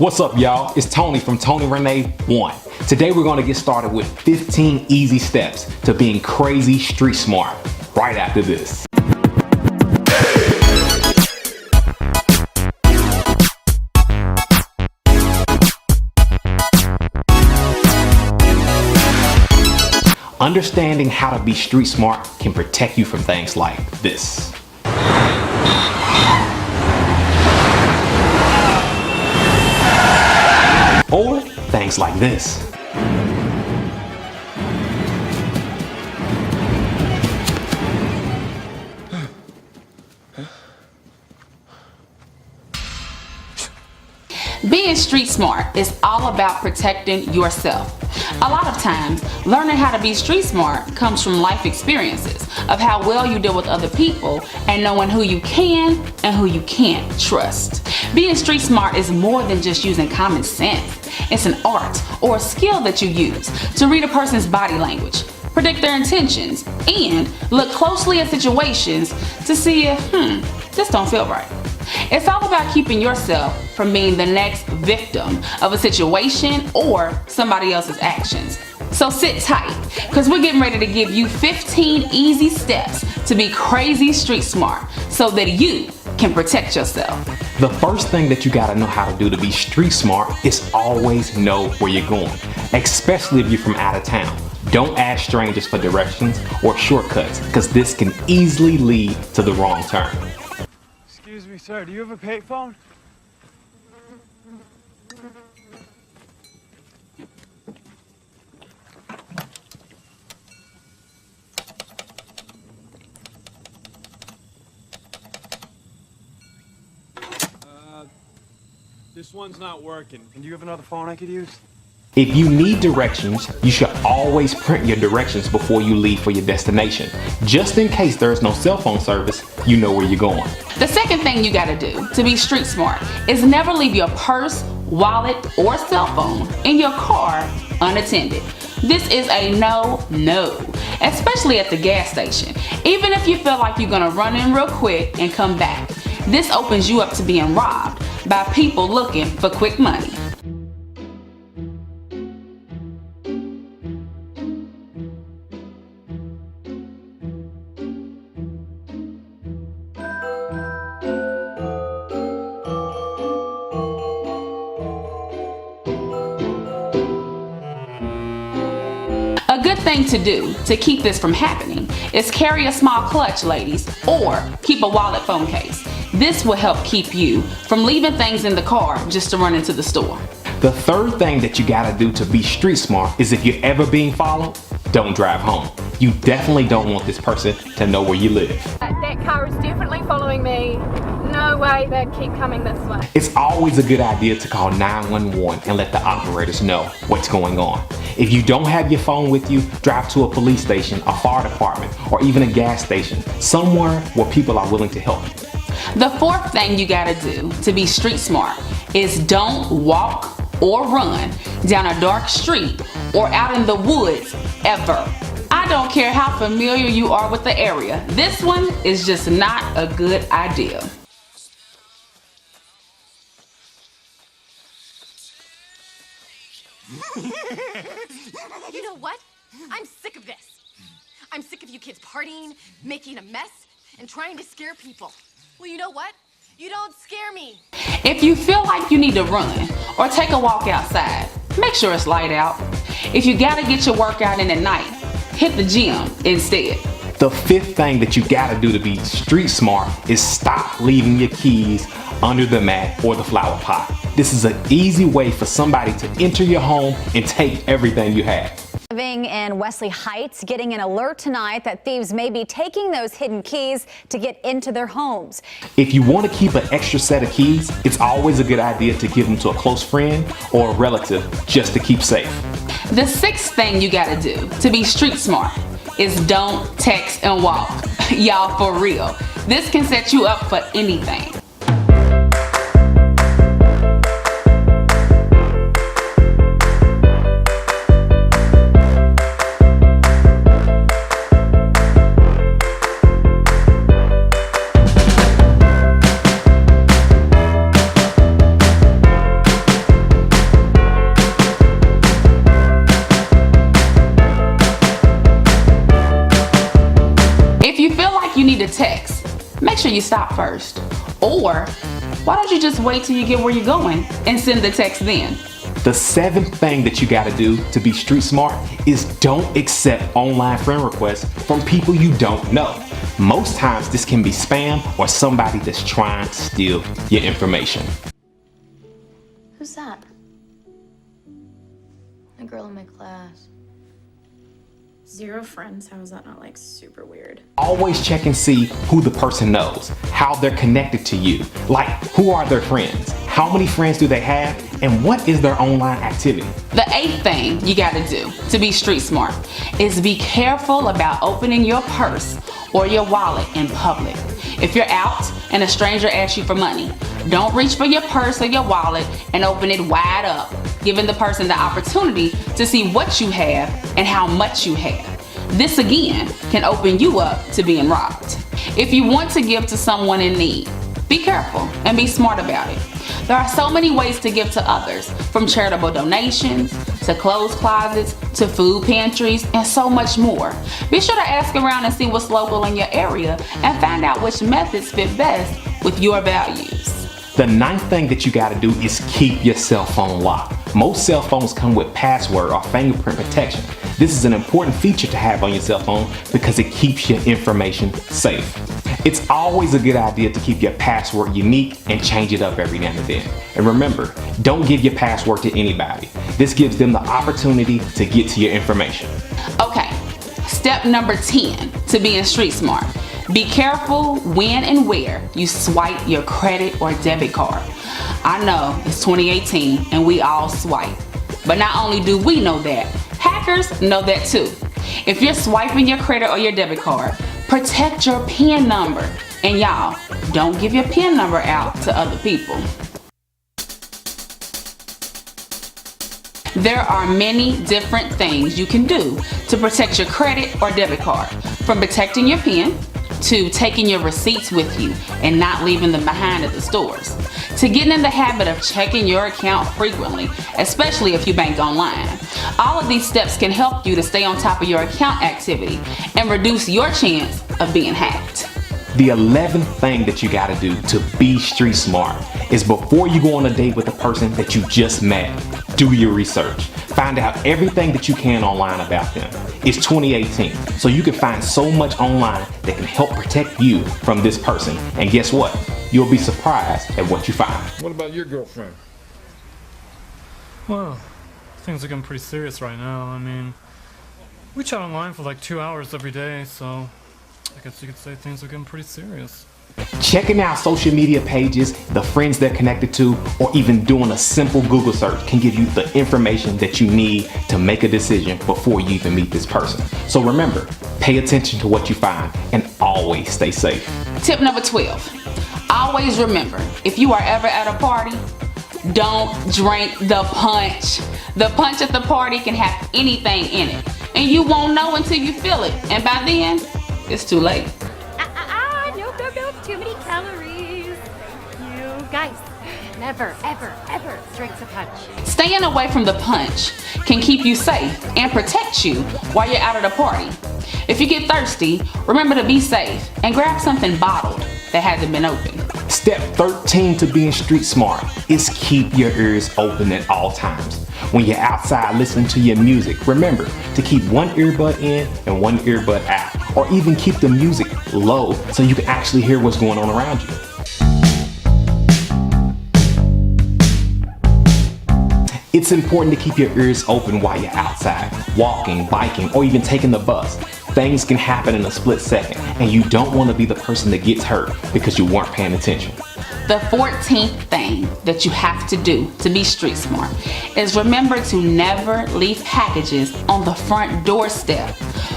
What's up, y'all? It's Tony from Tony Renee 1. Today we're going to get started with 15 easy steps to being crazy street smart right after this. Understanding how to be street smart can protect you from things like this. Or things like this. Being street smart is all about protecting yourself. A lot of times, learning how to be street smart comes from life experiences of how well you deal with other people and knowing who you can and who you can't trust. Being street smart is more than just using common sense. It's an art or a skill that you use to read a person's body language, predict their intentions, and look closely at situations to see if, this don't feel right. It's all about keeping yourself from being the next victim of a situation or somebody else's actions. So sit tight, because we're getting ready to give you 15 easy steps to be crazy street smart so that you can protect yourself. The first thing that you gotta know how to do to be street smart is always know where you're going, especially if you're from out of town. Don't ask strangers for directions or shortcuts, because this can easily lead to the wrong turn. Excuse me, sir, do you have a payphone? This one's not working. And do you have another phone I could use? If you need directions, you should always print your directions before you leave for your destination. Just in case there is no cell phone service, you know where you're going. The second thing you gotta do to be street smart is never leave your purse, wallet, or cell phone in your car unattended. This is a no, especially at the gas station. Even if you feel like you're gonna run in real quick and come back, this opens you up to being robbed by people looking for quick money. A good thing to do to keep this from happening is carry a small clutch, ladies, or keep a wallet phone case. This will help keep you from leaving things in the car just to run into the store. The third thing that you gotta do to be street smart is if you're ever being followed, don't drive home. You definitely don't want this person to know where you live. That car is definitely following me. No way, they keep coming this way. It's always a good idea to call 911 and let the operators know what's going on. If you don't have your phone with you, drive to a police station, a fire department, or even a gas station, somewhere where people are willing to help you. The fourth thing you gotta do to be street smart is don't walk or run down a dark street or out in the woods ever. I don't care how familiar you are with the area. This one is just not a good idea. You know what? I'm sick of this. I'm sick of you kids partying, making a mess, and trying to scare people. Well, you know what? You don't scare me. If you feel like you need to run or take a walk outside, make sure it's light out. If you gotta get your workout in at night, hit the gym instead. The fifth thing that you gotta do to be street smart is stop leaving your keys under the mat or the flower pot. This is an easy way for somebody to enter your home and take everything you have. Living in Wesley Heights, getting an alert tonight that thieves may be taking those hidden keys to get into their homes. If you want to keep an extra set of keys, it's always a good idea to give them to a close friend or a relative just to keep safe. The sixth thing you gotta do to be street smart is don't text and walk. Y'all, for real. This can set you up for anything. till you stop first? Or why don't you just wait till you get where you're going and send the text then? The seventh thing that you gotta do to be street smart is don't accept online friend requests from people you don't know. Most times this can be spam or somebody that's trying to steal your information. Who's that? A girl in my class. 0 friends? How is that not like super weird? Always check and see who the person knows, how they're connected to you. Like, who are their friends? How many friends do they have? And what is their online activity? The 8th thing you gotta do to be street smart is be careful about opening your purse or your wallet in public. If you're out and a stranger asks you for money, don't reach for your purse or your wallet and open it wide up, giving the person the opportunity to see what you have and how much you have. This again can open you up to being robbed. If you want to give to someone in need, be careful and be smart about it. There are so many ways to give to others, from charitable donations, to clothes closets, to food pantries, and so much more. Be sure to ask around and see what's local in your area and find out which methods fit best with your values. The 9th thing that you gotta do is keep your cell phone locked. Most cell phones come with password or fingerprint protection. This is an important feature to have on your cell phone because it keeps your information safe. It's always a good idea to keep your password unique and change it up every now and then. And remember, don't give your password to anybody. This gives them the opportunity to get to your information. Okay, step number 10 to being street smart. Be careful when and where you swipe your credit or debit card. I know it's 2018 and we all swipe. But not only do we know that, hackers know that too. If you're swiping your credit or your debit card, protect your PIN number. And y'all, don't give your PIN number out to other people. There are many different things you can do to protect your credit or debit card, from protecting your PIN to taking your receipts with you and not leaving them behind at the stores, to getting in the habit of checking your account frequently, especially if you bank online. All of these steps can help you to stay on top of your account activity and reduce your chance of being hacked. The 11th thing that you gotta do to be street smart is before you go on a date with a person that you just met, do your research. Find out everything that you can online about them. It's 2018, so you can find so much online that can help protect you from this person. And guess what? You'll be surprised at what you find. What about your girlfriend? Well, things are getting pretty serious right now. I mean, we chat online for like 2 hours every day, so I guess you could say things are getting pretty serious. Checking out social media pages, the friends they're connected to, or even doing a simple Google search can give you the information that you need to make a decision before you even meet this person. So remember, pay attention to what you find and always stay safe. Tip number 12. Always remember, if you are ever at a party, don't drink the punch. The punch at the party can have anything in it, and you won't know until you feel it, and by then, it's too late. Nope, too many calories. You guys, never, ever, ever drink the punch. Staying away from the punch can keep you safe and protect you while you're out at a party. If you get thirsty, remember to be safe and grab something bottled that hasn't been opened. Step 13 to being street smart is keep your ears open at all times. When you're outside listening to your music, remember to keep one earbud in and one earbud out, or even keep the music low so you can actually hear what's going on around you. It's important to keep your ears open while you're outside, walking, biking, or even taking the bus. Things can happen in a split second, and you don't want to be the person that gets hurt because you weren't paying attention. The 14th thing that you have to do to be street smart is remember to never leave packages on the front doorstep.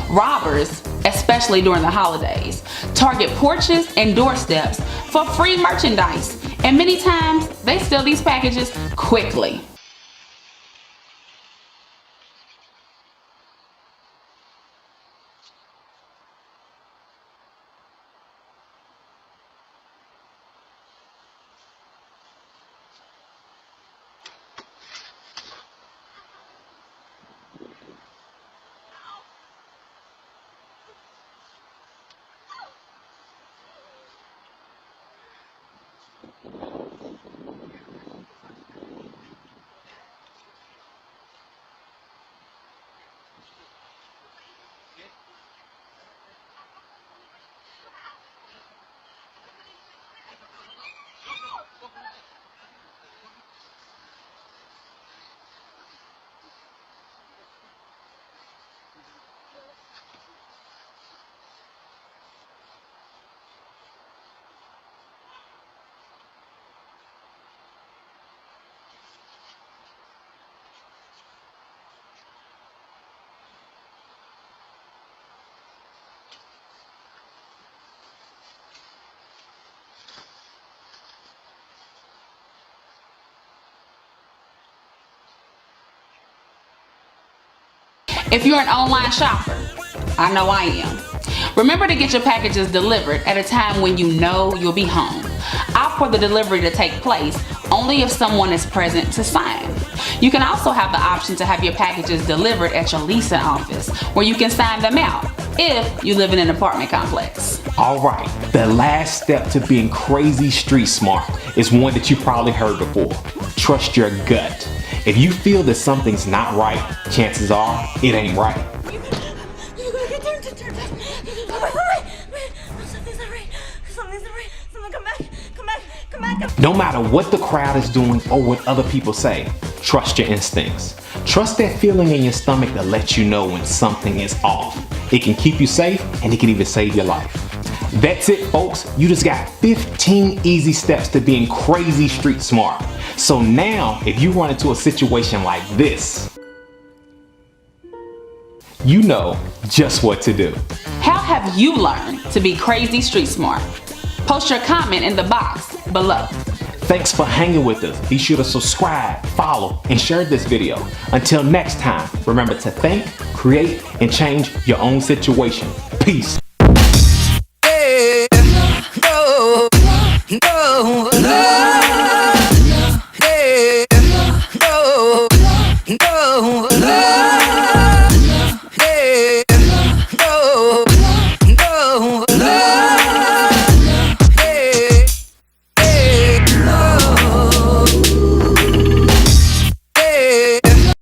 Robbers, especially during the holidays, target porches and doorsteps for free merchandise, and many times they steal these packages quickly. If you're an online shopper, I know I am. Remember to get your packages delivered at a time when you know you'll be home. Opt for the delivery to take place only if someone is present to sign. You can also have the option to have your packages delivered at your leasing office, where you can sign them out if you live in an apartment complex. Alright, the last step to being crazy street smart is one that you probably heard before. Trust your gut. If you feel that something's not right, chances are it ain't right. No matter what the crowd is doing or what other people say, trust your instincts. Trust that feeling in your stomach that lets you know when something is off. It can keep you safe and it can even save your life. That's it, folks. You just got 15 easy steps to being crazy street smart. So now, if you run into a situation like this, you know just what to do. How have you learned to be crazy street smart? Post your comment in the box below. Thanks for hanging with us. Be sure to subscribe, follow, and share this video. Until next time, remember to think, create, and change your own situation. Peace. No.